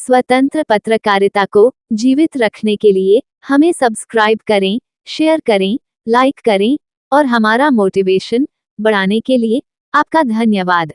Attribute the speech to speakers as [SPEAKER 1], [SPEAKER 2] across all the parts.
[SPEAKER 1] स्वतंत्र पत्रकारिता को जीवित रखने के लिए हमें सब्सक्राइब करें, शेयर करें, लाइक करें और हमारा मोटिवेशन बढ़ाने के लिए आपका धन्यवाद।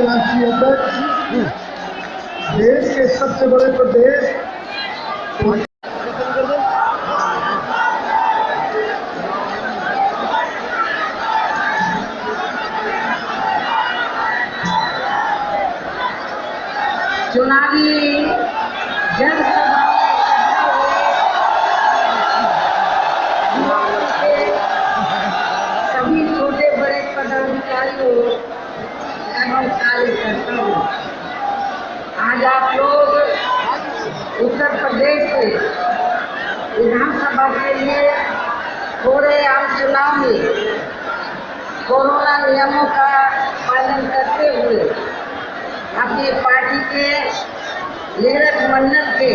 [SPEAKER 2] राष्ट्रीय अध्यक्ष देश के सबसे बड़े प्रदेश
[SPEAKER 3] चुनावी जनसभा सभी छोटे बड़े पदाधिकारियों एवं कार्यकर्ताओं, आज आप लोग उत्तर प्रदेश से विधानसभा के लिए हो रहे आम चुनाव में कोरोना नियमों का पालन करते हुए अपनी पार्टी के मेरठ मंडल के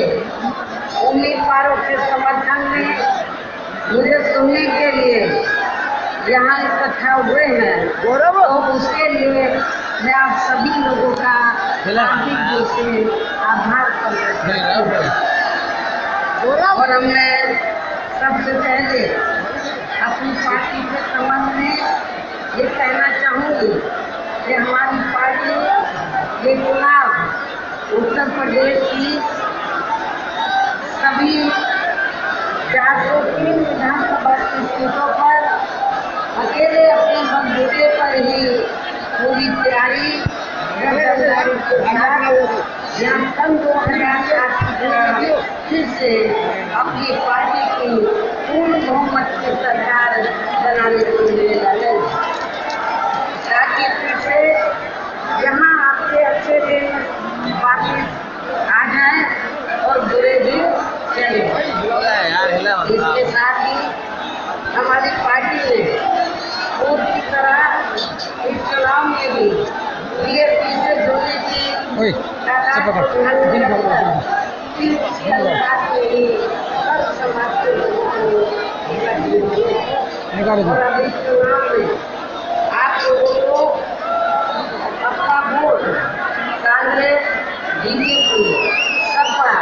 [SPEAKER 3] उम्मीदवारों के समर्थन में मुझे सुनने के लिए यहाँ इकट्ठा हुए हैं, तो उसके लिए मैं आप सभी लोगों का हार्दिक दिल से आभार प्रकट करती हूँ। और अब मैं सबसे पहले अपनी पार्टी के संबंध में ये कहना चाहूँगी कि हमारी पार्टी ये चुनाव उत्तर प्रदेश की सभी 403 विधानसभा की सीटों पर अकेले अपने बलबूते पर ही पूरी तैयारी के साथ यहाँ सन 2007 फिर से अपनी पार्टी की पूर्ण बहुमत की सरकार बनाने के लिए लड़े, ताकि फिर से यहाँ आपके अच्छे दिन वापिस आ जाए और बुरे दिन चले। इसके साथ ही हमारी पार्टी ने पूर्व की तरह इस चुनाव में भी बीएसपी से जुड़ने की समाज के लोगों को और अब इस चुनाव में आप लोगों को अपना वोट कांग्रेस, बीजेपी, सपा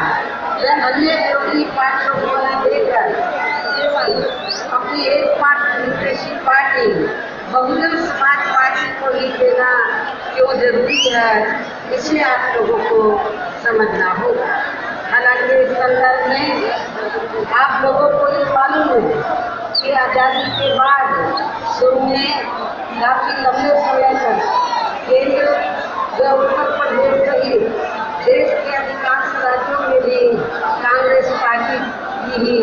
[SPEAKER 3] या अन्य विरोधी पार्टियों को न देकर केवल अपनी एकमात्र विदेशी पार्टी बहुजन समाज पार्टी को ही देना क्यों जरूरी है, इसे आप लोगों को समझना होगा। हालांकि इस संदर्भ में आप लोगों को ये मालूम है कि आज़ादी के बाद शुरू में काफी लंबे समय तक केंद्र व उत्तर प्रदेश सहित देश के अधिकांश राज्यों में भी कांग्रेस पार्टी की ही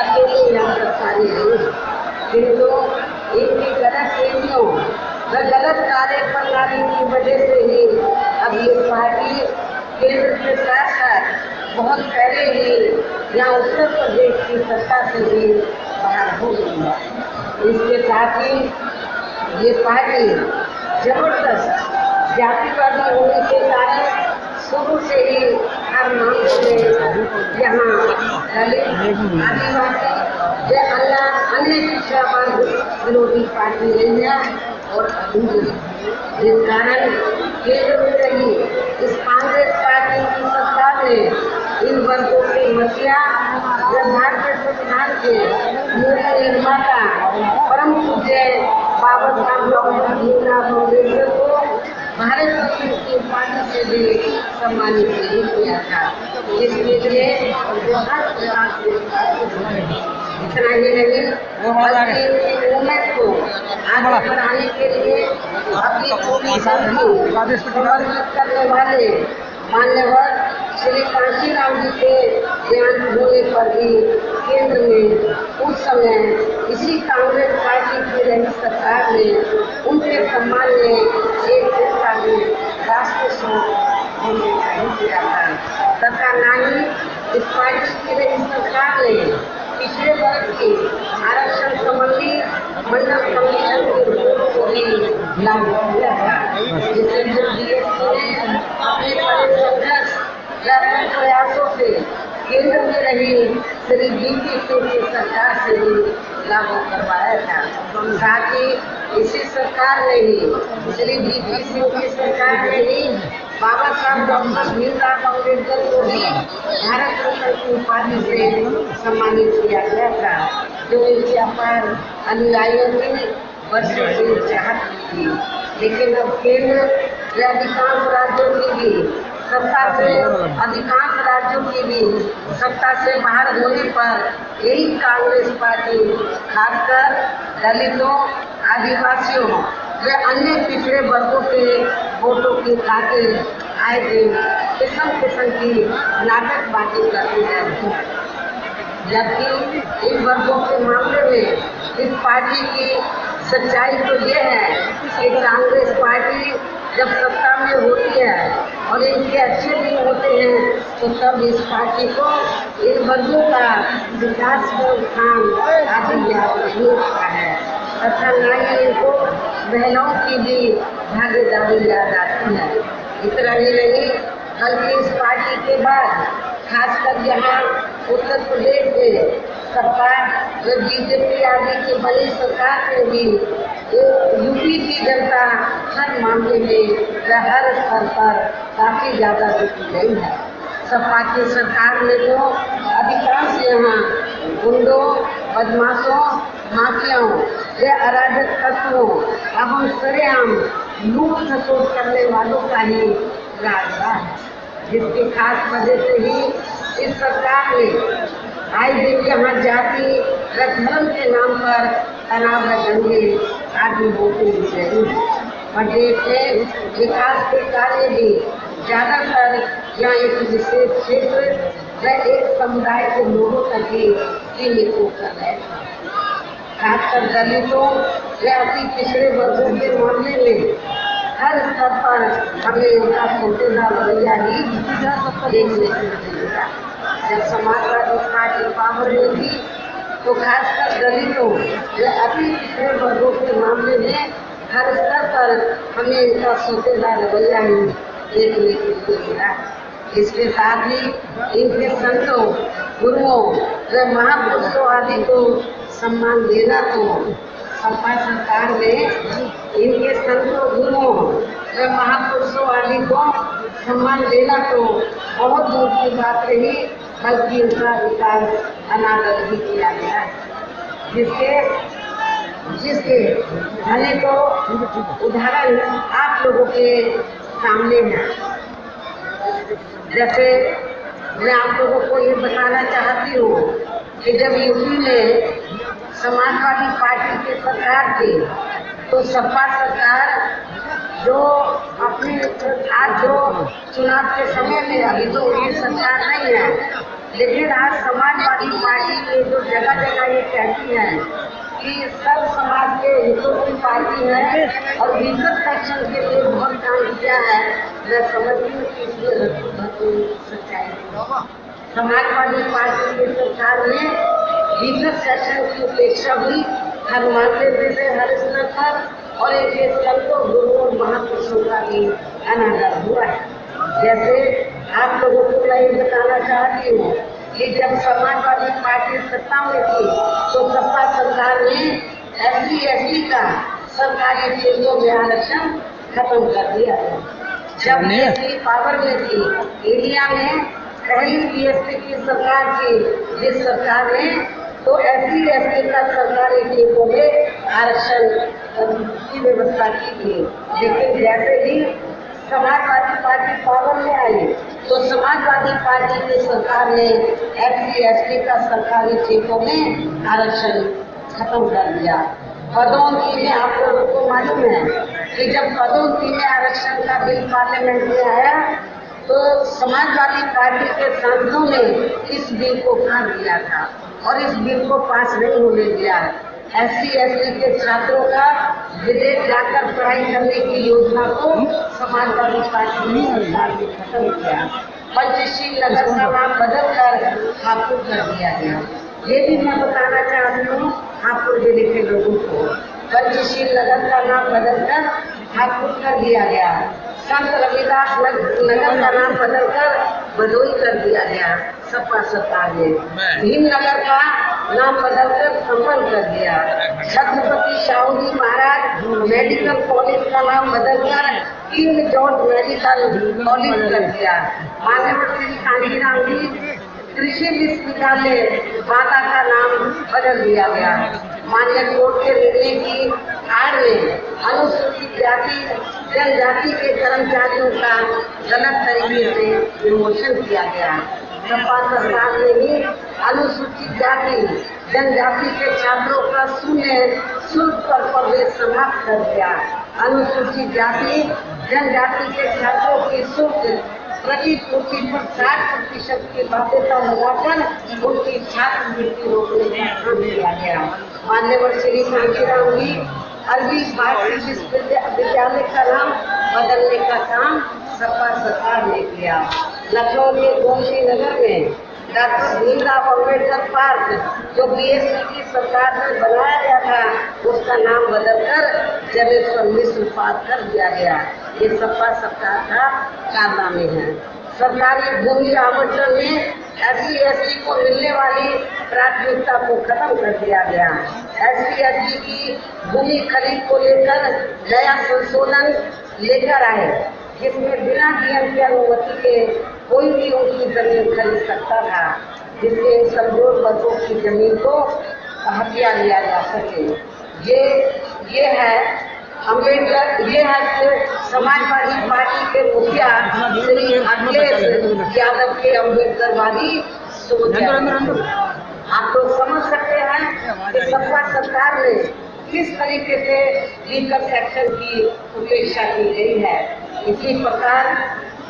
[SPEAKER 3] अकेले यहाँ सरकारी रही, किंतु इनकी गलत नीतियों व गलत कार्यप्रणाली की वजह से ही अब ये पार्टी केंद्र के साथ साथ बहुत पहले ही यहाँ उत्तर प्रदेश की सत्ता से भी बाहर हो गई है। इसके साथ ही ये पार्टी जबरदस्त जातिवादी होने के कारण शुरू से ही हर मामले में यहाँ दलित, आदिवासी या अन्य पिछड़ा वर्ग विरोधी पार्टी रही है और अभी जिस कारण केंद्र में रही इस कांग्रेस पार्टी की सत्ता में इन वर्गों की मसीहा व भारतीय संविधान के मूल निर्माता परम पूज्य बाबा साहब डॉक्टर भीमराव अम्बेडकर को भारत कम्युनिस्ट पार्टी से भी सम्मानित नहीं किया था, जिसके लिए इतना ही नहीं बल्कि मूवमेंट को आगे बढ़ाने के लिए अपनी पूरी शक्ति समर्पित करने वाले मान्यवर श्री कांशीराम जी के देहांत होने पर भी केंद्र में उस समय इसी कांग्रेस पार्टी की रही सरकार ने उनके सम्मान में एक प्रस्तावित राष्ट्रीय शोक नहीं किया था तथा न ही इस पार्टी की रही सरकार ने पिछले वर्ग के आरक्षण संबंधी मंडल कमीशन के रिपोर्ट को भी लागू किया था, जिसे अपने बड़े संघर्ष व प्रयासों से केंद्र में रही श्री वीपी सिंह की सरकार से भी लागू करवाया था। साथ ही इसी सरकार ने ही श्री वीपी सिंह की सरकार ने ही बाबा साहब डॉक्टर भीमराव अम्बेडकर को भी भारत रत्न की उपाधि से सम्मानित किया गया था, जो इनके अपार अनुयायियों की वर्षों से चाहत थी। लेकिन अब केंद्र व अधिकांश राज्यों की भी सत्ता से बाहर होने पर यही कांग्रेस पार्टी खासकर दलितों, आदिवासियों व अन्य पिछड़े वर्गों के वोटों की खातिर आए दिन किस्म किस्म की नाटकबाजी करती रहती है, जबकि इन वर्गों के मामले में इस पार्टी की सच्चाई तो ये है कि कांग्रेस पार्टी जब सत्ता में होती है और इनके अच्छे दिन होते हैं तो तब इस पार्टी को इन वर्गों का विकास का उत्थान आदि याद नहीं होता है तथा न ही इनको महिलाओं की भी भागीदारी याद आती है। इतना ही नहीं बल्कि इस पार्टी के बाद खासकर यहाँ उत्तर प्रदेश में सरकार व बीजेपी आदि की बड़ी सरकार में भी यूपी की जनता हर मामले में व हर स्तर पर काफी ज्यादा रुकी गई है। सपा की सरकार में तो अधिकांश यहाँ गुंडों, बदमाशों, माफियाओं व अराजक तत्वों एवं सरेआम लूट खसोट करने वालों का ही राज है, जिसकी खास वजह से ही इस सरकार ने आए दिन यहाँ जाति व धर्म के नाम पर तनाव व दंगे आदि होते ही रही। प्रदेश में विकास के कार्य भी ज्यादातर यहाँ एक विशेष क्षेत्र व एक समुदाय के लोगों तक ही सीमित होकर है। खासकर दलितों व अति पिछड़े वर्गों के मामले में हर स्तर पर हमें उनका सोचेदार रवैया ही देखने को मिलेगा। जब समाजवादी पार्टी पावर में थी तो खासकर दलितों व अति पिछड़े वर्गों के मामले में हर स्तर पर हमें इनका सोचेदार रवैया ही देखने को मिला। इसके साथ ही इनके संतों, गुरुओं व महापुरुषों आदि को सम्मान देना तो सपा सरकार ने इनके संतों, गुरुओं व महापुरुषों आदि को सम्मान देना तो बहुत दूर की बात रही, बल्कि उनका विकास अनादर भी किया गया, जिसके अनेकों उदाहरण आप लोगों के सामने हैं। जैसे मैं आप लोगों को ये बताना चाहती हूँ कि जब यूपी में समाजवादी पार्टी की सरकार थी तो सपा सरकार जो अपने आज जो चुनाव के समय में अभी तो ये सरकार नहीं है, लेकिन आज समाजवादी पार्टी में जो जगह जगह ये कहती है कि सब समाज के हितों की पार्टी है और विकट सेक्शन के लिए बहुत काम किया है, मैं समझती हूँ कि इसमें सच्चाई समाजवादी पार्टी की सरकार ने विकट सेक्शन की उपेक्षा हुई हर मामले में हर स्तर पर, और एक संतों, गुरुओं और महापुरुषों का भी अनादर हुआ है। जैसे आप लोगों को मैं ये बताना चाहती हूँ कि जब समाजवादी पार्टी सत्ता में थी तो सपा सरकार ने SC/ST का सरकारी क्षेत्रों में आरक्षण खत्म कर दिया था। जब बीजेपी पावर में थी, इंडिया में पहली बीएसपी की सरकार थी, जिस सरकार ने तो SC/ST का सरकारी टीमों में आरक्षण की व्यवस्था की थी। लेकिन जैसे ही समाजवादी पार्टी पावर में आई तो समाजवादी पार्टी की सरकार ने SC/ST का सरकारी टीमों में आरक्षण खत्म कर दिया। पदोन्नति में आप लोगों को मालूम है कि जब पदोन्नति में आरक्षण का बिल पार्लियामेंट में आया तो समाजवादी पार्टी के सांसदों ने इस बिल को काट दिया था और इस बिल को पास नहीं होने दिया। SC/ST के छात्रों का विदेश जाकर पढ़ाई करने की योजना को समाजवादी पार्टी ने सरकार ने खत्म किया। पंचशील नगर का नाम बदल कर हापुड़ कर दिया गया। ये भी मैं बताना चाहती हूँ हापुड़ जिले के लोगों को, पंचशील नगर का नाम बदलकर हापुड़ कर दिया गया। संत रविदास नगर का नाम बदलकर भदोई कर दिया गया सपा सरकार ने। भीमनगर का नाम बदलकर संपन्न कर दिया। छत्रपति शाहू जी महाराज मेडिकल कॉलेज का नाम बदलकर किंग जॉर्ज मेडिकल कॉलेज कर दिया। मान्यवर श्री कांशीराम जी कृषि विश्वविद्यालय बांदा का नाम बदल दिया गया। मान्य कोर्ट के निर्णय की आड़ में अनुसूचित जाति जनजाति के कर्मचारियों का गलत तरीके से विमोचन किया गया। सपा सरकार ने भी अनुसूचित जाति जनजाति के छात्रों का शून्य शुल्क पर प्रवेश समाप्त कर दिया। अनुसूचित जाति जनजाति के छात्रों की शुल्क प्रतिपूर्ति पर 60% की बाध्यता लगाकर उनकी छात्रवृत्ति रोकने का काम किया गया। मान्यवर श्री कांशीराम जी अरबी भारतीय विश्वविद्यालय का नाम बदलने का काम सपा सरकार ने किया। लखनऊ के गोमती नगर में डॉक्टर भीमराव अम्बेडकर पार्क जो BSP की सरकार में बनाया गया था उसका नाम बदलकर जलेश्वर मिश्र पार्क कर दिया गया। ये सपा सरकार का कारनामे है। सरकारी भूमि आवंटन में SC/ST को मिलने वाली प्राथमिकता को खत्म कर दिया गया। SC/ST की भूमि खरीद को लेकर नया संशोधन लेकर आए जिसमें बिना DM की अनुमति के कोई भी उनकी जमीन खरीद सकता था, जिससे कमजोर वर्गों की जमीन को हथिया लिया जा सके। ये है अम्बेडकर, ये है समाजवादी पार्टी के मुखिया श्री अखिलेश यादव के अम्बेडकरवादी सोच। आप लोग समझ सकते हैं कि सपा सरकार ने किस तरीके से लीगल सेक्शन की उपेक्षा की गई है। इसी प्रकार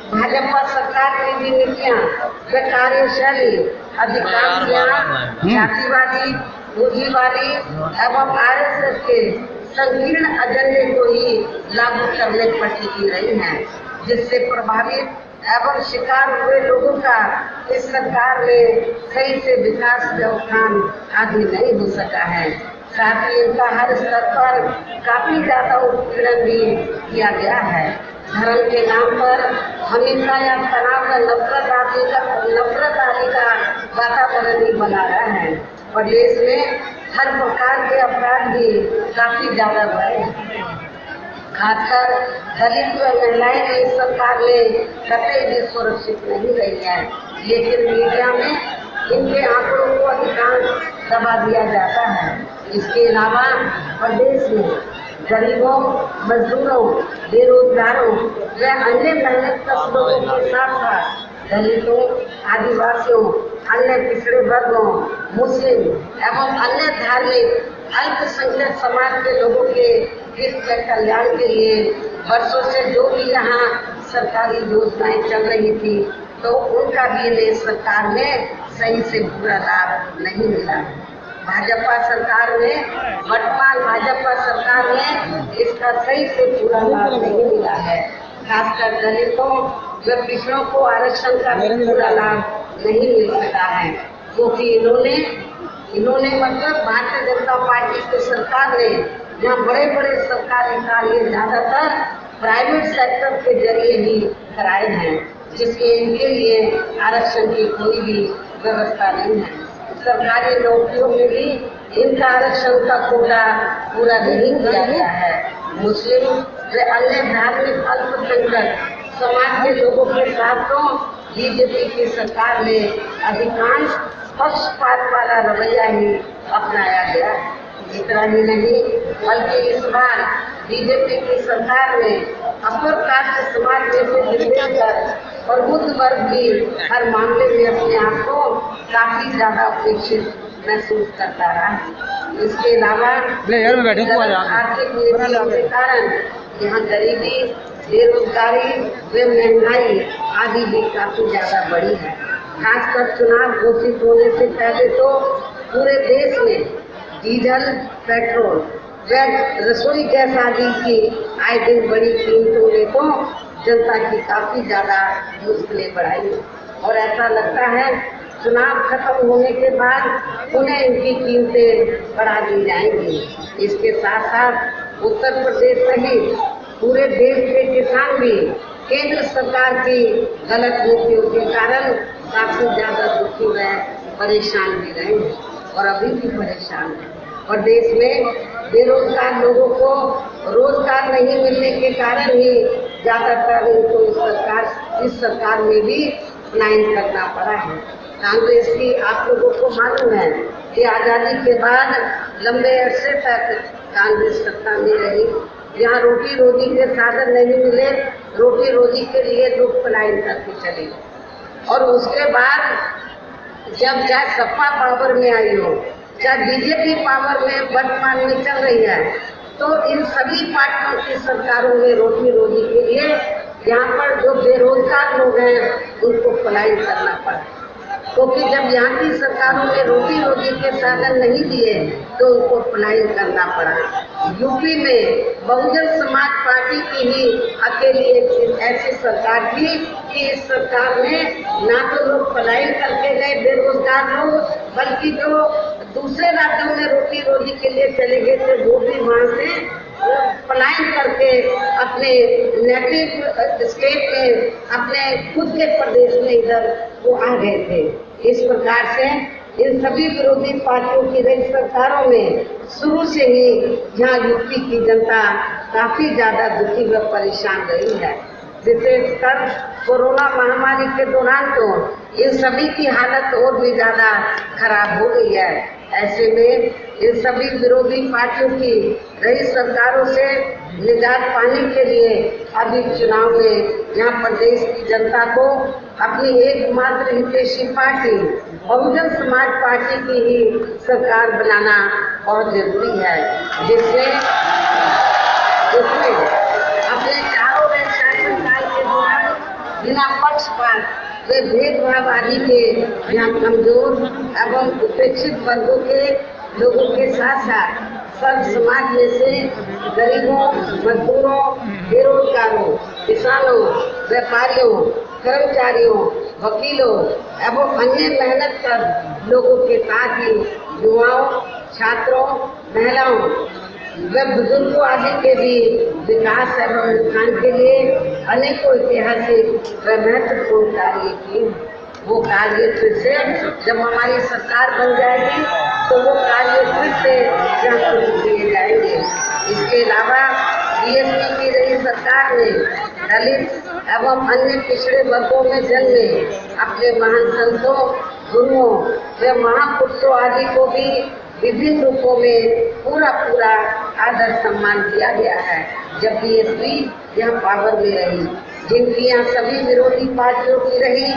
[SPEAKER 3] भाजपा सरकार की भी नीतियाँ व कार्यशैली अधिकारियाँ जातिवादी पूंजीवादी एवं RSS के संकीर्ण एजेंडे को ही लागू करने पर टिकी रही हैं, जिससे प्रभावित एवं शिकार हुए लोगों का इस सरकार में सही से विकास का उत्थान आदि नहीं हो सका है। साथ ही इनका हर स्तर पर काफी ज्यादा उत्पीड़न भी किया गया है। धर्म के नाम पर हिंसा या तनाव का नफरत आदि का वातावरण ही बना रहा है। प्रदेश में हर प्रकार के अपराध भी काफी ज्यादा बढ़े हैं। खासकर दलित व महिलाएं भी इस सरकार में कतई भी सुरक्षित नहीं रही है, लेकिन मीडिया में इनके आंकड़ों को अधिकांश दबा दिया जाता है। इसके अलावा प्रदेश में गरीबों, मजदूरों, बेरोजगारों व अन्य मेहनतकश लोगों के साथ साथ दलितों, आदिवासियों, अन्य पिछड़े वर्गों, मुस्लिम एवं अन्य धार्मिक अल्पसंख्यक समाज के लोगों के हित व कल्याण के लिए वर्षों से जो भी यहाँ सरकारी योजनाएं चल रही थी तो उनका भी इन्हें सरकार में सही से पूरा लाभ नहीं मिला। भाजपा सरकार में वर्तमान भाजपा सरकार में इसका सही से पूरा लाभ नहीं मिला है। खासकर दलितों व पिछड़ों को आरक्षण का पूरा लाभ नहीं मिल सका है, क्योंकि इन्होंने मतलब भारतीय जनता पार्टी की सरकार ने यहाँ बड़े बड़े सरकारी कार्य ज्यादातर प्राइवेट सेक्टर के जरिए ही कराए हैं, जिसके इनके लिए आरक्षण की कोई भी व्यवस्था नहीं है। सरकारी नौकरियों में भी इनका आरक्षण का कोटा पूरा नहीं किया गया है। मुस्लिम व अन्य धार्मिक अल्पसंख्यक समाज के लोगों के साथ तो बीजेपी की सरकार में अधिकांश पक्षपात वाला रवैया ही अपनाया गया। इतना ही नहीं बल्कि इस बार बीजेपी की सरकार ने अपर कास्ट समाज में से निर्देशक और बुद्ध वर्ग भी हर मामले में अपने आप को काफी ज्यादा अपेक्षित महसूस करता रहा। इसके अलावा आर्थिक नीतियों के कारण यहाँ गरीबी, बेरोजगारी व महंगाई आदि भी काफी ज्यादा बढ़ी है। खासकर चुनाव घोषित होने से पहले तो पूरे देश में डीजल, पेट्रोल व रसोई गैस आदि की आए दिन बड़ी कीमतों ने तो जनता की काफी ज्यादा मुश्किलें बढ़ाई और ऐसा लगता है चुनाव खत्म होने के बाद उन्हें इनकी कीमतें बढ़ा दी जाएंगी। इसके साथ साथ उत्तर प्रदेश सहित पूरे देश के किसान भी केंद्र सरकार की गलत नीतियों के कारण काफी ज्यादा दुखी व परेशान भी रहे और अभी भी परेशान है। और देश में बेरोजगार लोगों को रोजगार नहीं मिलने के कारण ही ज्यादातर इनको इस सरकार में भी पलायन करना पड़ा है। कांग्रेस की आप लोगों को मालूम है कि आजादी के बाद लंबे अरसे तक कांग्रेस सत्ता में रही। यहाँ रोटी रोजी के साधन नहीं मिले, रोटी रोजी के लिए लोग पलायन करके चले और उसके बाद जब चाहे सपा पावर में आई हो, चाहे बीजेपी पावर में वर्तमान में चल रही है, तो इन सभी पार्टियों की सरकारों में रोटी रोजी के लिए यहाँ पर जो बेरोजगार लोग हैं उनको पलायन करना पड़ा। क्योंकि जब यहाँ की सरकारों ने रोटी रोजी के साधन नहीं दिए तो उनको पलायन करना पड़ा। यूपी में बहुजन समाज पार्टी की ही अकेली एक ऐसी सरकार थी कि इस सरकार में ना तो लोग पलायन करके गए बेरोजगार लोग, बल्कि जो दूसरे राज्यों में रोटी रोजी के लिए चले गए थे वो भी वहाँ से पलायन करके अपने नेटिव स्टेट में, अपने खुद के प्रदेश में इधर वो आ गए थे। इस प्रकार से इन सभी विरोधी पार्टियों की रही सरकारों में शुरू से ही यहाँ यूपी की जनता काफी ज्यादा दुखी व परेशान रही है। विशेषकर कोरोना महामारी के दौरान तो इन सभी की हालत और भी ज्यादा खराब हो गई है। ऐसे में इन सभी विरोधी पार्टियों की रही सरकारों से निजात पाने के लिए अभी चुनाव में यहाँ प्रदेश की जनता को अपनी एकमात्र हितैषी पार्टी बहुजन समाज पार्टी की ही सरकार बनाना बहुत जरूरी है, जिसमें अपने चारों शासनकाल के दौरान बिना पक्षपात वे भेदभाव आदि के यहाँ कमजोर एवं उपेक्षित वर्गों के लोगों के साथ साथ सब समाज में से गरीबों, मजदूरों, बेरोजगारों, किसानों, व्यापारियों, कर्मचारियों, वकीलों एवं अन्य मेहनत कर लोगों के साथ ही युवाओं, छात्रों, महिलाओं व बुजुर्गों आदि के भी विकास एवं उत्थान के लिए अनेकों ऐतिहासिक व महत्वपूर्ण कार्य किए। वो कार्य फिर से जब हमारी सरकार बन जाएगी तो वो कार्य फिर से शुरू किए जाएंगे। इसके अलावा बीएसपी की रही सरकार ने दलित एवं अन्य पिछड़े वर्गों में जन्मे अपने महान संतों, गुरुओं व महापुरुषों आदि को भी विभिन्न रूपों में पूरा आदर सम्मान दिया गया है। जब बीएसपी यहाँ पावर में रही, जिनकी यहाँ सभी विरोधी पार्टियों की रही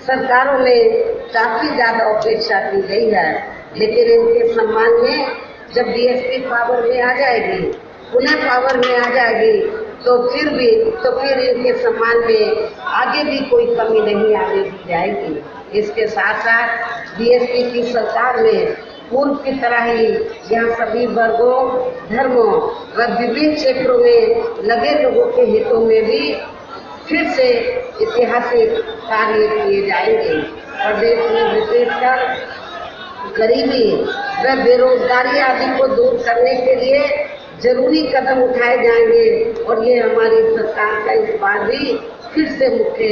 [SPEAKER 3] सरकारों में काफी ज्यादा उपेक्षा की गई है, लेकिन इनके सम्मान में जब बीएसपी पावर में आ जाएगी, पुनः पावर में आ जाएगी, तो फिर इनके सम्मान में आगे भी कोई कमी नहीं आने दी जाएगी। इसके साथ साथ बीएसपी की सरकार में पूर्व की तरह ही यहाँ सभी वर्गों, धर्मों व विभिन्न क्षेत्रों में लगे लोगों के हितों में भी फिर से ऐतिहासिक कार्य किए जाएंगे। प्रदेश में विशेषकर गरीबी व बेरोजगारी आदि को दूर करने के लिए जरूरी कदम उठाए जाएंगे और ये हमारी सरकार का इस बार भी फिर से मुख्य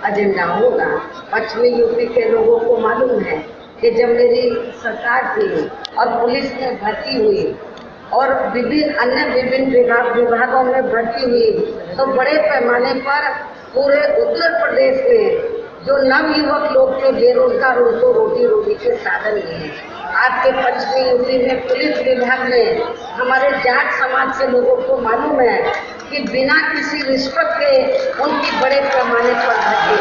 [SPEAKER 3] एजेंडा होगा। पश्चिमी यूपी के लोगों को मालूम है कि जब मेरी सरकार थी और पुलिस में भर्ती हुई और विभिन्न विभागों में भर्ती हुई, तो बड़े पैमाने पर पूरे उत्तर प्रदेश में जो नवयुवक लोग थे बेरोजगार, उनको रोटी रोटी के साधन मिले। आपके पश्चिमी यूपी में पुलिस विभाग में हमारे जाट समाज के लोगों को मालूम है कि बिना किसी रिश्वत के उनकी बड़े पैमाने पर भर्ती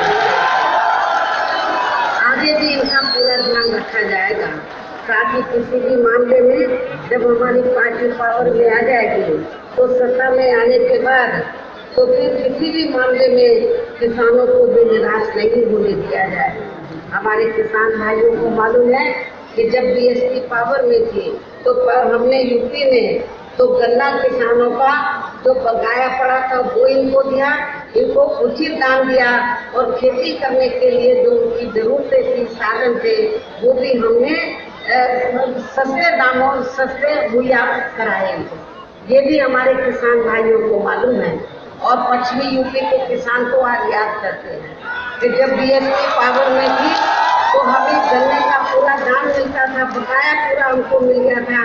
[SPEAKER 3] आगे भी इनका पूरा ध्यान रखा जाएगा। साथ ही किसी भी मामले में जब हमारी पार्टी पावर में आ जाएगी तो सत्ता में आने के बाद तो फिर किसी भी मामले में किसानों को भी निराश नहीं होने दिया जाए। हमारे किसान भाइयों को मालूम है कि जब बीएसपी पावर में थी तो हमने यूपी में तो गन्ना किसानों का जो बकाया पड़ा था वो इनको दिया, इनको उचित दाम दिया और खेती करने के लिए जो उनकी जरूरतें थी, साधन थे, वो भी हमने सस्ते दामों सस्ते मुहैया कराए इनको। ये भी हमारे किसान भाइयों को मालूम है और पश्चिमी यूपी के किसान को आज याद करते हैं कि जब बीएसपी पावर में थी तो हमें गन्ने का पूरा दाम मिलता था, बकाया पूरा हमको मिल गया था।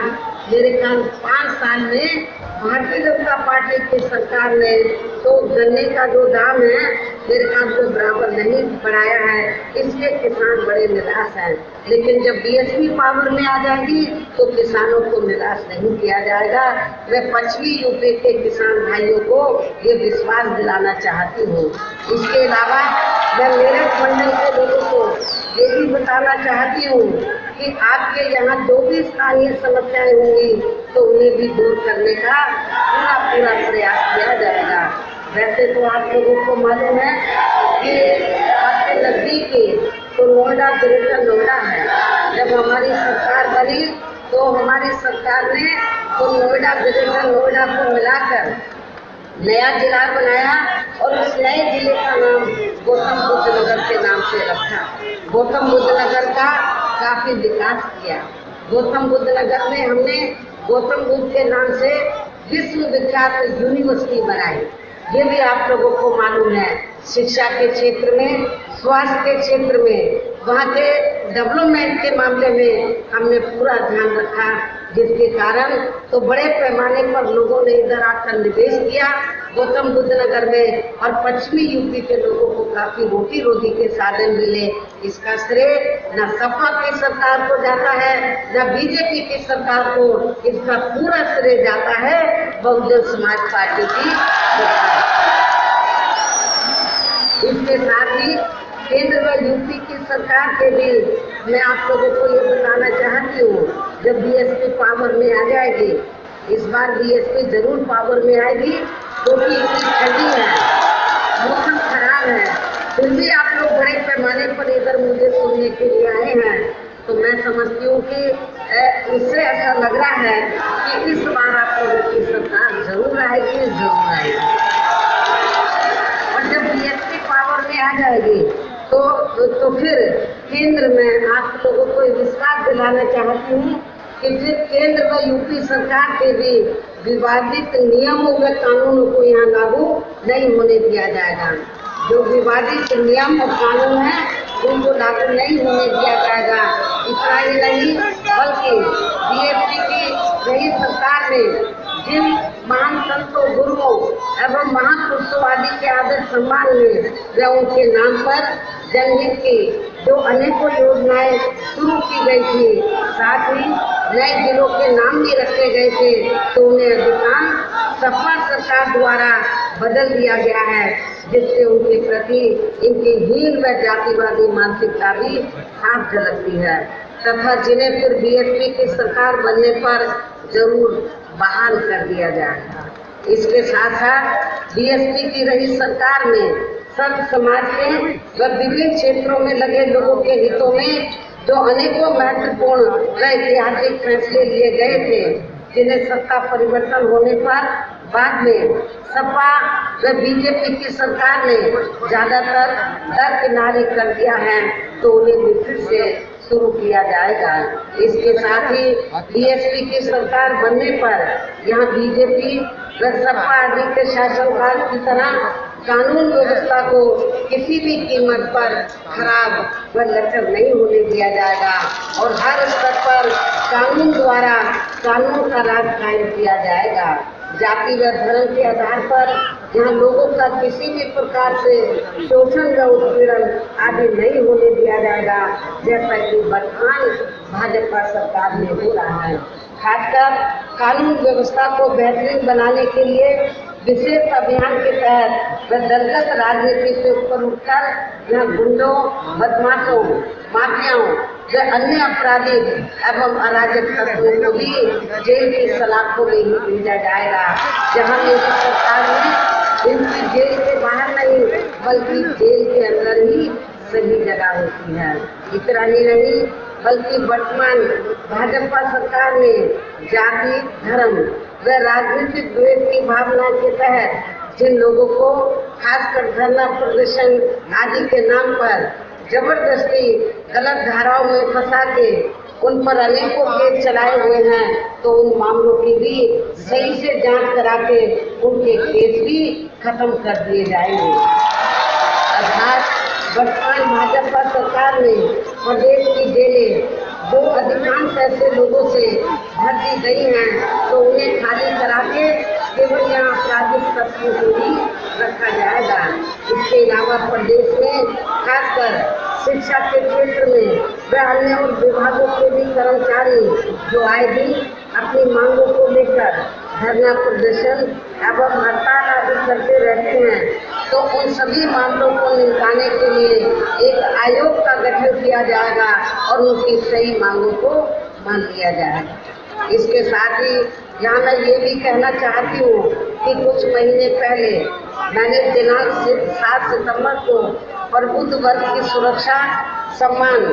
[SPEAKER 3] मेरे ख्याल 5 साल में भारतीय जनता पार्टी की सरकार ने तो गन्ने का जो दाम है मेरे ख्याल को बराबर नहीं बढ़ाया है, इसलिए किसान बड़े निराश हैं। लेकिन जब बीएसपी पावर में आ जाएगी तो किसानों को निराश नहीं किया जाएगा। मैं पश्चिमी यूपी के किसान भाइयों को ये विश्वास दिलाना चाहती हूँ। इसके अलावा मैं मेरठ मंडल के लोगों को ये भी बताना चाहती हूँ कि आपके यहाँ जो भी स्थानीय समस्याएं होंगी तो उन्हें भी दूर करने का पूरा प्रयास किया जाएगा। वैसे तो आप लोगों को मालूम है कि आपके नजदीक ही तो नोएडा ग्रेटर नोएडा है। जब हमारी सरकार बनी तो हमारी सरकार ने तो नोएडा ग्रेटर नोएडा को मिलाकर नया जिला बनाया और उस नए जिले का नाम गौतम बुद्ध नगर के नाम से रखा। गौतम बुद्ध नगर का काफी विकास किया। गौतम बुद्ध नगर में हमने गौतम बुद्ध के नाम से विश्व विख्यात यूनिवर्सिटी बनाई। ये भी आप लोगों को मालूम है। शिक्षा के क्षेत्र में, स्वास्थ्य के क्षेत्र में, वहाँ के डेवलपमेंट के मामले में हमने पूरा ध्यान रखा, जिसके कारण तो बड़े पैमाने पर लोगों ने इधर आकर निवेश किया गौतम बुद्ध नगर में और पश्चिमी यूपी के लोगों को काफी रोटी रोटी के साधन मिले। इसका श्रेय न सपा की सरकार को जाता है न बीजेपी की सरकार को, इसका पूरा श्रेय जाता है बहुजन समाज पार्टी की सरकार। इसके साथ ही केंद्र व यूपी की सरकार के भी मैं आप लोगों को ये बताना चाहती हूँ, जब बीएसपी पावर में आ जाएगी, इस बार बीएसपी जरूर पावर में आएगी क्योंकि ठंडी है, मौसम खराब है, फिर भी आप लोग बड़े पैमाने पर इधर मुझे सुनने के लिए आए हैं। तो मैं समझती हूँ कि उससे ऐसा लग रहा है कि इस बार आप लोगों की सरकार जरूर आएगी, जरूर आएगी। और जब बीएसपी पावर में आ जाएगी तो फिर केंद्र में आप लोगों को विश्वास दिलाना चाहती हूँ कि फिर केंद्र व यूपी सरकार के भी विवादित नियमों व कानूनों को यहाँ लागू नहीं होने दिया जाएगा। जो विवादित नियम और कानून है उनको लागू नहीं होने दिया जाएगा। इतना ही नहीं बल्कि बीएसपी की नई सरकार ने जिन महान संतों, गुरुओं एवं महापुरुषों आदि के आदर सम्मान में व उनके नाम पर जनहित की जो अनेकों योजनाएं शुरू की गई थी, साथ ही नए जिलों के नाम भी रखे गए थे, तो उन्हें अधिकांश सपा सरकार द्वारा बदल दिया गया है, जिससे उनके प्रति इनकी हीन व जातिवादी मानसिकता भी साफ झलकती है तथा जिन्हें फिर बीएसपी की सरकार बनने पर जरूर बहाल कर दिया जाएगा। इसके साथ साथ बीएसपी की रही सरकार में सब समाज के व विभिन्न क्षेत्रों में लगे लोगों के हितों में जो अनेकों महत्वपूर्ण व ऐतिहासिक फैसले लिए गए थे, जिन्हें सत्ता परिवर्तन होने पर बाद में सपा व बीजेपी की सरकार ने ज्यादातर दरकिनारे कर दिया है, तो उन्हें भी फिर से शुरू किया जाएगा। इसके साथ ही बीएसपी की सरकार बनने पर यहाँ बीजेपी व सपा आदि के शासनकाल की तरह कानून व्यवस्था को किसी भी कीमत पर खराब व लचर नहीं होने दिया जाएगा और हर स्तर पर कानून द्वारा कानून का राज कायम किया जाएगा। जाति व धर्म के आधार पर यहाँ लोगों का किसी भी प्रकार से शोषण व उत्पीड़न आदि नहीं होने दिया जाएगा, जैसा कि वर्तमान भाजपा सरकार में हो रहा है। खासकर कानून व्यवस्था को बेहतरीन बनाने के लिए विशेष अभियान के तहत व दलगत राजनीति से ऊपर उठकर यहाँ गुंडों, बदमाशों, माफियाओं व अन्य आपराधिक एवं अराजक तत्वों को भी जेल की सलाखों में ही भेजा जाएगा, जहाँ मेरी सरकार ने इनकी जेल के बाहर नहीं बल्कि जेल के अंदर ही सही जगह होती है। इतना ही नहीं बल्कि वर्तमान भाजपा सरकार ने जाति, धर्म व राजनीतिक द्वेष की भावना के तहत जिन लोगों को खासकर धरना प्रदर्शन आदि के नाम पर जबरदस्ती गलत धाराओं में फंसा के उन पर अनेकों केस चलाए हुए हैं, तो उन मामलों की भी सही से जांच करा के उनके केस भी खत्म कर दिए जाएंगे। अर्थात वर्तमान भाजपा सरकार ने प्रदेश की जेलें जो अधिकांश ऐसे लोगों से भर दी गई हैं, तो उन्हें खाली करा के केवल यहाँ आपराधिक तत्वों को ही रखा जाएगा। इसके अलावा प्रदेश में खासकर शिक्षा के क्षेत्र में व अन्य और विभागों के भी कर्मचारी जो आए दिन अपनी मांगों को लेकर धरना प्रदर्शन एवं हड़ताल आदि करते रहते हैं, तो उन सभी मामलों को निपटाने के लिए एक आयोग का गठन किया जाएगा और उनकी सही मांगों को मान लिया जाएगा। इसके साथ ही यहाँ मैं ये भी कहना चाहती हूँ कि कुछ महीने पहले मैंने दिनांक 7 सितंबर को प्रबुद्ध वर्ग की सुरक्षा, सम्मान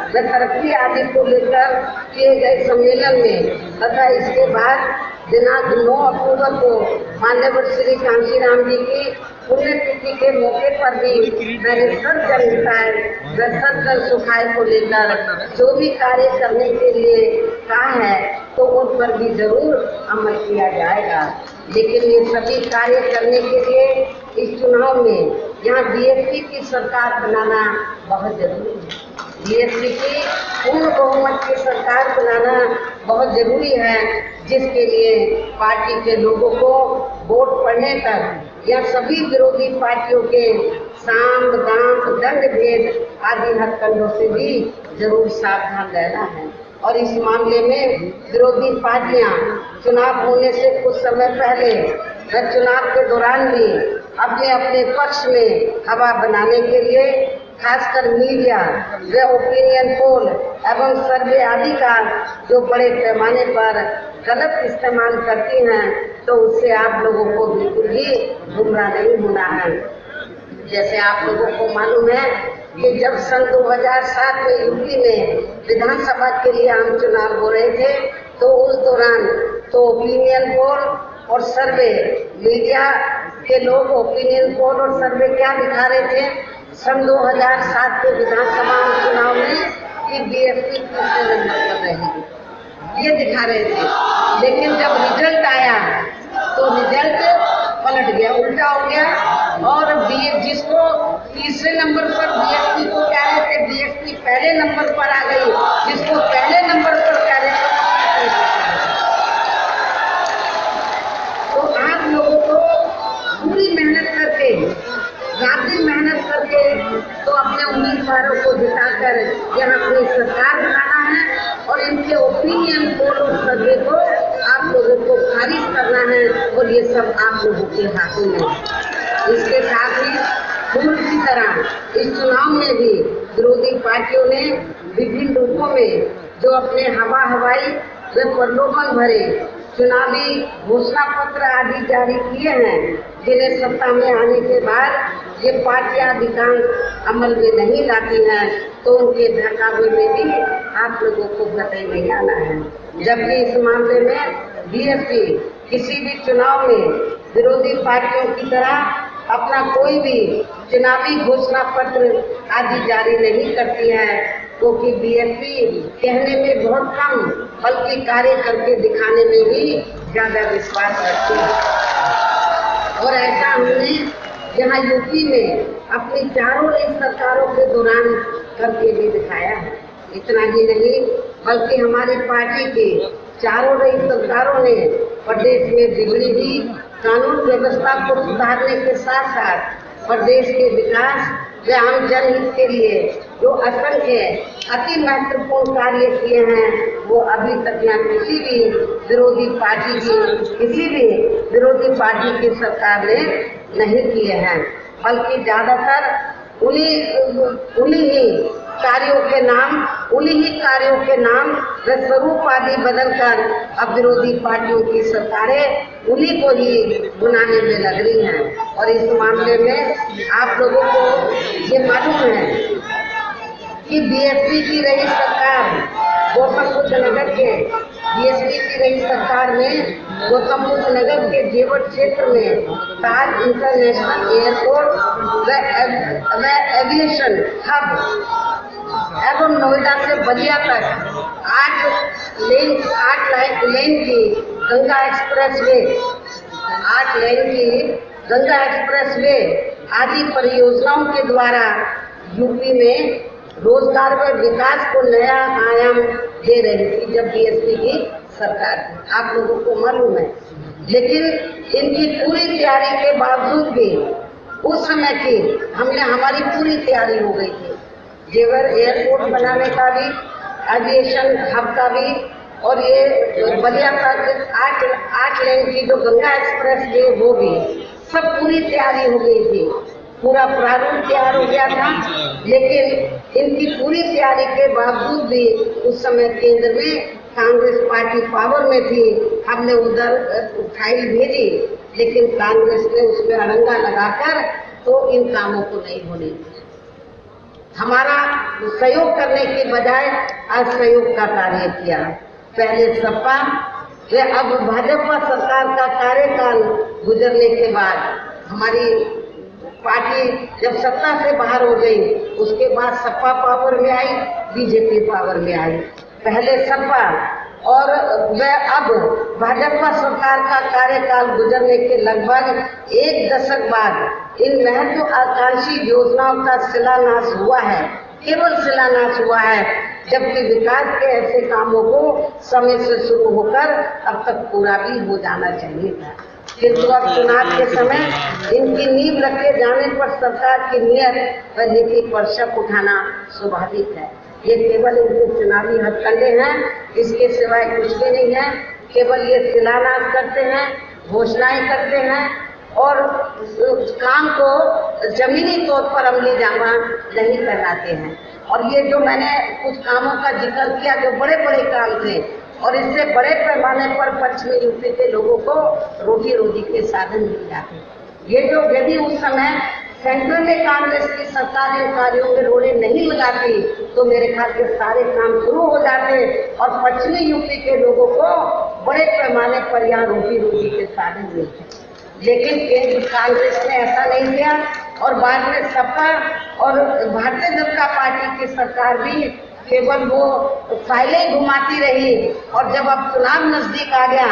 [SPEAKER 3] व तरक्की आदि को लेकर किए गए सम्मेलन में तथा इसके बाद दिनांक 9 अक्टूबर को मान्यवर श्री कांशीराम जी की पुण्यतिथि के मौके पर भी मैंने सर्व जन हिताय व सर्व जन सुखाय को लेकर जो भी कार्य करने के लिए कहा है, तो उन पर भी जरूर अमल किया जाएगा। लेकिन ये सभी कार्य करने के लिए इस चुनाव में यहाँ बीएसपी की सरकार बनाना बहुत जरूरी है। बीएसपी की पूर्ण बहुमत की सरकार बनाना बहुत जरूरी है, जिसके लिए पार्टी के लोगों को वोट पड़ने तक या सभी विरोधी पार्टियों के साम, दाम, दंड भेद आदि हथकंडों से भी जरूर सावधान रहना है। और इस मामले में विरोधी पार्टियां चुनाव होने से कुछ समय पहले व चुनाव के दौरान भी अपने अपने पक्ष में हवा बनाने के लिए खासकर मीडिया व ओपिनियन पोल एवं सर्वे आदि का जो बड़े पैमाने पर गलत इस्तेमाल करती हैं, तो उससे आप लोगों को बिल्कुल भी गुमराह नहीं होना है। जैसे आप लोगों को मालूम है कि जब सन 2007 में यूपी में विधानसभा के लिए आम चुनाव हो रहे थे, तो उस दौरान तो ओपिनियन पोल और सर्वे, मीडिया के लोग ओपिनियन पोल और सर्वे क्या दिखा रहे थे सन 2007 के विधानसभा चुनाव में कि बीएसपी तीसरे नंबर पर रहेगी, ये दिखा रहे थे। लेकिन जब रिजल्ट आया तो रिजल्ट पलट गया, उल्टा हो गया, और जिसको तीसरे नंबर पर बीएसपी को कह रहे थे, बीएसपी पहले नंबर पर आ गई, जिसको पहले नंबर पर कह रहे थे। तो आप लोगों को पूरी मेहनत करके, रात दिन मेहनत करके, तो अपने उम्मीदवारों को जिताकर यहाँ अपनी सरकार बनाना है और इनके ओपिनियन पोल और सर्वे को आप लोगों को खारिज करना है, और ये सब आप लोगों के हाथों में। इसके साथ ही पूर्व की तरह इस चुनाव में भी विरोधी पार्टियों ने विभिन्न रूपों में जो अपने हवाई व प्रलोभन भरे चुनावी घोषणा पत्र आदि जारी किए हैं, जिन्हें सत्ता में आने के बाद ये पार्टियां अधिकांश अमल में नहीं लाती हैं, तो उनके बहकावे में भी आप लोगों को कतई नहीं आना है। जबकि इस मामले में बीएसपी किसी भी चुनाव में विरोधी पार्टियों की तरह अपना कोई भी चुनावी घोषणा पत्र आदि जारी नहीं करती है, क्योंकि बीएसपी कहने में बहुत कम बल्कि कार्य करके दिखाने में भी ज्यादा विश्वास रखती है। और ऐसा हमने यहाँ यूपी में अपनी चारों नई सरकारों के दौरान करके भी दिखाया है। इतना ही नहीं बल्कि हमारी पार्टी की चारों नई सरकारों ने प्रदेश में बिगड़ी हुई कानून व्यवस्था को सुधारने के साथ साथ प्रदेश के विकास व आम जनहित के लिए जो असंख्य अति महत्वपूर्ण कार्य किए हैं, वो अभी तक यहाँ किसी भी विरोधी पार्टी की सरकार ने नहीं किए हैं, बल्कि ज्यादातर उन्हीं ही कार्यों के नाम व स्वरूप आदि बदलकर अब विरोधी पार्टियों की सरकारें उन्हीं को ही बुनाने में लग रही हैं। और इस मामले में आप लोगों को ये मालूम है कि बीएसपी की रही सरकार गौतम बुद्ध नगर के जेवर क्षेत्र में ताज इंटरनेशनल एयरपोर्ट व एविएशन हब एवं नोएडा से बलिया तक 8 लेन की गंगा एक्सप्रेसवे आदि परियोजनाओं के द्वारा यूपी में रोजगार व विकास को नया आयाम दे रही थी जब बीएसपी की सरकार थी, आप लोगों को मालूम है। लेकिन इनकी पूरी तैयारी के बावजूद भी उस समय की हमारी पूरी तैयारी हो गई थी, जेवर एयरपोर्ट बनाने का भी, एविएशन हब का भी, और ये बलिया तक 8 लेन की जो गंगा एक्सप्रेस वे वो भी सब पूरी तैयारी हो गई थी, पूरा प्रारूप तैयार हो गया था। लेकिन इनकी पूरी तैयारी के बावजूद भी उस समय केंद्र में कांग्रेस पार्टी पावर में थी, हमने उधर फाइल भेजी, लेकिन कांग्रेस ने उसमें अड़ंगा लगाकर तो इन कामों को नहीं होने दिया। हमारा सहयोग करने की बजाय असहयोग का कार्य किया। पहले सपा व अब भाजपा सरकार का कार्यकाल गुजरने के बाद हमारी पार्टी जब सत्ता से बाहर हो गई, उसके बाद सपा पावर में आई, बीजेपी पावर में आई। पहले सपा और वह अब भाजपा सरकार का कार्यकाल गुजरने के लगभग 1 दशक बाद इन महत्वाकांक्षी योजनाओं का शिलान्यास हुआ है, केवल शिलान्यास हुआ है, जबकि विकास के ऐसे कामों को समय से शुरू होकर अब तक पूरा भी हो जाना चाहिए था। किंतु अब चुनाव के समय इनकी नींव रखे जाने पर सरकार की नीयत व नीति पर शक उठाना स्वाभाविक है। ये केवल इनके चुनावी हथकंडे हैं, इसके सिवाय कुछ भी नहीं है। केवल ये शिलान्यास करते हैं, घोषणाएं करते हैं और काम को जमीनी तौर पर अमली जामा नहीं कराते हैं। और ये जो मैंने कुछ कामों का जिक्र किया जो बड़े बड़े काम थे, और इससे बड़े पैमाने पर पश्चिमी यूपी के लोगों को रोजी रोटी के साधन मिल जाते। ये जो यदि उस समय सेंट्रल में कांग्रेस की सरकार इन कार्यों में रोड़े नहीं लगाती तो मेरे ख्याल के सारे काम शुरू हो जाते और पश्चिमी यूपी के लोगों को बड़े पैमाने पर यहाँ रोजी रोटी के साधन मिलते। लेकिन केंद्र कांग्रेस ने ऐसा नहीं किया और बाद में सपा और भारतीय जनता पार्टी की सरकार भी केवल वो फाइलें घुमाती रही। और जब अब चुनाव नजदीक आ गया,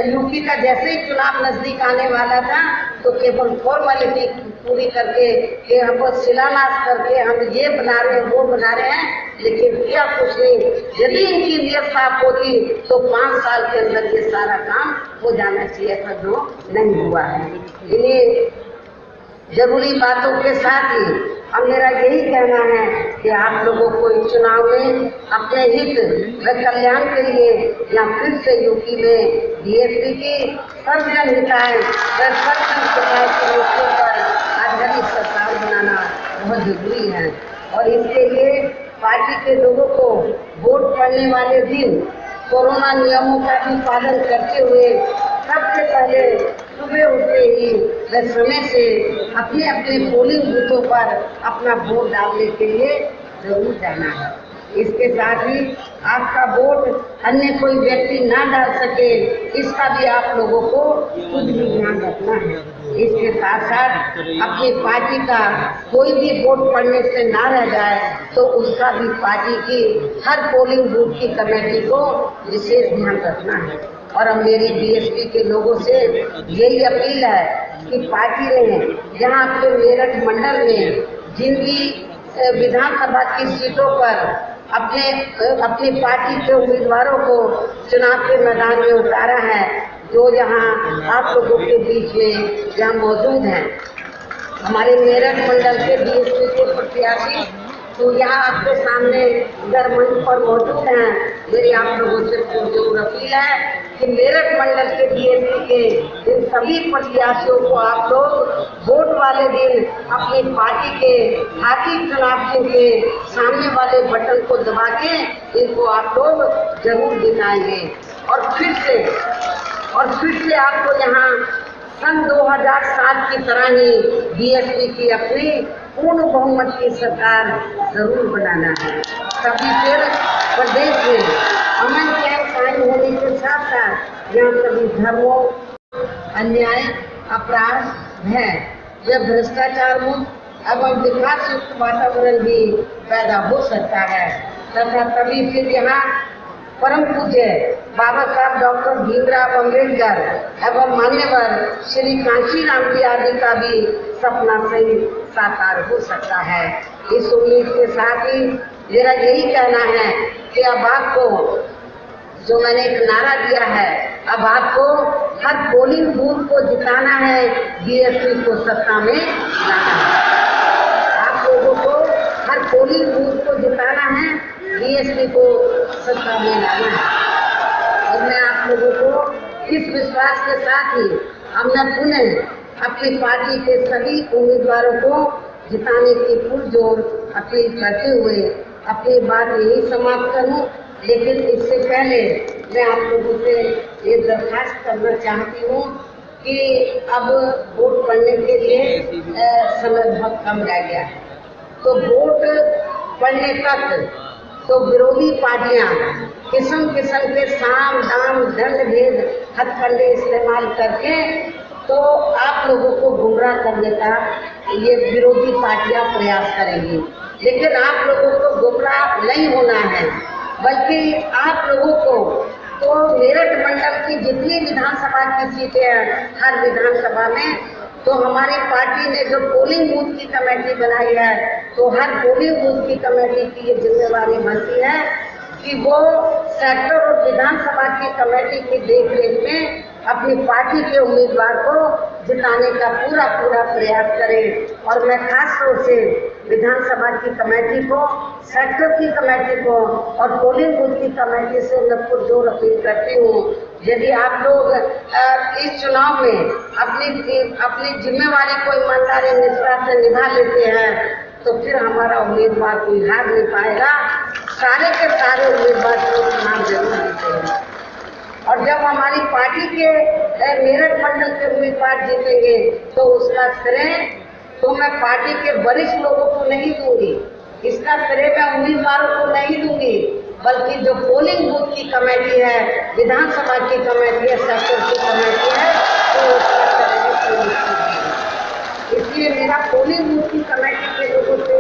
[SPEAKER 3] यूपी का जैसे ही चुनाव नजदीक आने वाला था तो केवल फॉर्मेलिटी पूरी करके कि हम शिलान्यास करके हम ये बना रहे हैं वो बना रहे हैं, लेकिन किया कुछ नहीं। यदि इनकी नीयत साफ होती तो 5 साल के अंदर ये सारा काम हो जाना चाहिए था, जो नहीं हुआ है। इन्हीं जरूरी बातों के साथ ही अब मेरा यही कहना है कि आप लोगों को इस चुनाव में अपने हित व कल्याण के लिए या फिर से यूपी में बीएसपी की सर्वजन हिताय व सर्वजन शिकायत के मुद्दों पर आधारित सरकार बनाना बहुत जरूरी है। और इसके लिए पार्टी के लोगों को वोट पड़ने वाले दिन कोरोना नियमों का भी पालन करते हुए सबसे पहले सुबह उठते ही व समय से अपने अपने पोलिंग बूथों पर अपना वोट डालने के लिए जरूर जाना है। इसके साथ ही आपका वोट अन्य कोई व्यक्ति ना डाल सके, इसका भी आप लोगों को खुद भी ध्यान रखना है। इसके साथ साथ अपनी पार्टी का कोई भी वोट पड़ने से ना रह जाए तो उसका भी पार्टी की हर पोलिंग बूथ की कमेटी को विशेष ध्यान रखना है। और अब मेरी बीएसपी के लोगों से यही अपील है कि पार्टी ने यहाँ पे मेरठ मंडल में जिन भी विधानसभा की सीटों पर अपनी पार्टी के उम्मीदवारों को चुनाव के मैदान में उतारा है, जो यहाँ आप लोगों के बीच में यहाँ मौजूद हैं। हमारे मेरठ मंडल के बीएसपी के प्रत्याशी तो यहाँ आपके सामने इधर मंच पर मौजूद हैं। मेरी आप लोगों से पुरजोर अपील है कि मेरठ मंडल के बीएसपी के इन सभी प्रत्याशियों को आप लोग वोट वाले दिन अपनी पार्टी के हाथी चुनाव चिन्ह के सामने वाले बटन को दबा के इनको आप लोग जरूर जिताएंगे। और फिर से आपको यहाँ सन 2007 की तरह ही बीएसपी की अपनी पूर्ण बहुमत की सरकार जरूर बनाना है। तभी फिर प्रदेश में अमन चैन कायम होने के साथ साथ यहाँ सभी धर्मों, अन्याय, अपराध, भय व भ्रष्टाचार मुक्त एवं विकास युक्त वातावरण भी पैदा हो सकता है तथा तभी फिर यहाँ परम पूज्य बाबा साहब डॉक्टर भीमराव अम्बेडकर एवं मान्यवर श्री कांशीराम जी आदि का भी सपना सही साकार हो सकता है। इस उम्मीद के साथ ही मेरा यही कहना है कि अब आपको जो मैंने एक नारा दिया है, अब आपको हर पोलिंग बूथ को जिताना है, बीएसपी को सत्ता में लाना है। आप लोगों को हर पोलिंग बूथ को जिताना है, बीएसपी को सत्ता में लाना है। और मैं आप लोगों को इस विश्वास के साथ ही हमने पुनः अपनी पार्टी के सभी उम्मीदवारों को जिताने की पुरजोर अपील करते हुए अपनी बात यही समाप्त करूं। लेकिन इससे पहले मैं आप लोगों से ये दरखास्त करना चाहती हूँ कि अब वोट पड़ने के लिए समय बहुत कम रह गया है, तो वोट पड़ने तक तो विरोधी पार्टियां किस्म किस्म के साम दाम दंड भेद हथकंडे इस्तेमाल करके तो आप लोगों को गुमराह करने का ये विरोधी पार्टियां प्रयास करेंगी। लेकिन आप लोगों को गुमराह नहीं होना है, बल्कि आप लोगों को तो मेरठ मंडल की जितनी विधानसभा की सीटें हैं, हर विधानसभा में तो हमारी पार्टी ने जो पोलिंग बूथ की कमेटी बनाई है, तो हर पोलिंग बूथ की कमेटी की ये जिम्मेवारी बनती है कि वो सेक्टर और विधानसभा की कमेटी की देखरेख में अपनी पार्टी के उम्मीदवार को जिताने का पूरा प्रयास करें। और मैं खास तौर से विधानसभा की कमेटी को, सेक्टर की कमेटी को और पोलिंग बूथ की कमेटी से मैं पुरजोर अपील करती हूँ, यदि आप लोग इस चुनाव में अपनी जिम्मेवारी को ईमानदारी निष्ठा से निभा लेते हैं तो फिर हमारा उम्मीदवार कोई हार नहीं पाएगा। सारे के सारे उम्मीदवार को चुनाव जरूर जीतेंगे। और जब हमारी पार्टी के मेरठ मंडल के उम्मीदवार जीतेंगे तो उसका श्रेय तो मैं पार्टी के वरिष्ठ लोगों को नहीं दूंगी, इसका श्रेय मैं उम्मीदवारों को नहीं दूंगी, बल्कि जो पोलिंग बूथ की कमेटी है, विधानसभा की कमेटी है, सेक्टर की कमेटी है, तो उसका श्रेय इसलिए मेरा पोलिंग बूथ की कमेटी के लोगों से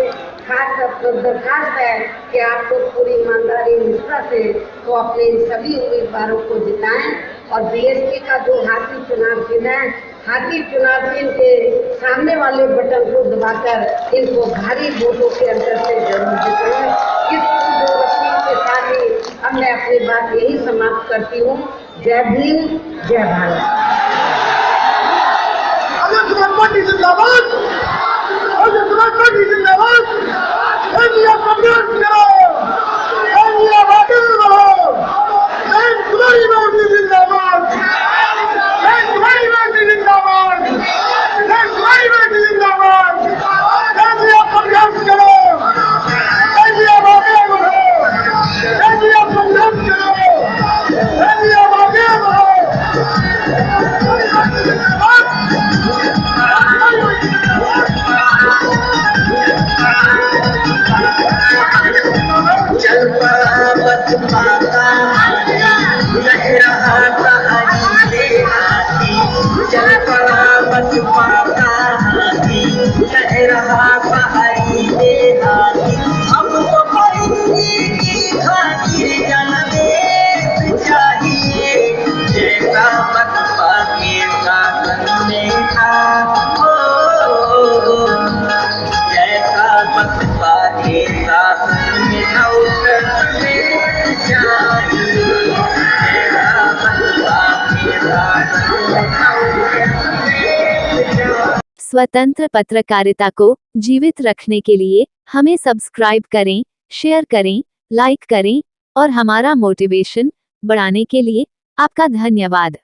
[SPEAKER 3] खास दरखास्त है कि आप लोग पूरी ईमानदारी निष्ठा से तो अपने इन सभी उम्मीदवारों को जिताएं। और बीएसपी का जो हाथी चुनाव चिन्ह है, हाथी चुनाव चिन्ह के सामने वाले बटन को दबाकर इनको भारी वोटों के अंतर से जरूर जिताएं। इस रस्मी के साथ ही अब मैं अपनी बात यही समाप्त करती हूँ। जय भीम, जय भारत।
[SPEAKER 2] जिंदाबाद, जिंदाबाद, इंडिया कम्युनिस्ट करो, इंडिया वादिल रहो, खुदाई मोदी जिंदाबाद, खुदाई मोदी जिंदाबाद, खुदाई मोदी जिंदाबाद, इंडिया कम्युनिस्ट करो, इंडिया वादिल रहो, इंडिया कम्युनिस्ट करो, इंडिया वादिल रहो।
[SPEAKER 4] चल पड़ा बस माता लग रहा था हरी हाथी, चल पड़ा बस माता हाथी लग रहा था हरी हाथी। हम तो भाई की खातिर जन चाहिए, जैसा बसपा के शासन में था, जैसा बसपा के शासन में था चाहिए, जैसा बसपा के शासन
[SPEAKER 1] स्वतंत्र पत्रकारिता को जीवित रखने के लिए हमें सब्सक्राइब करें, शेयर करें, लाइक करें और हमारा मोटिवेशन बढ़ाने के लिए आपका धन्यवाद।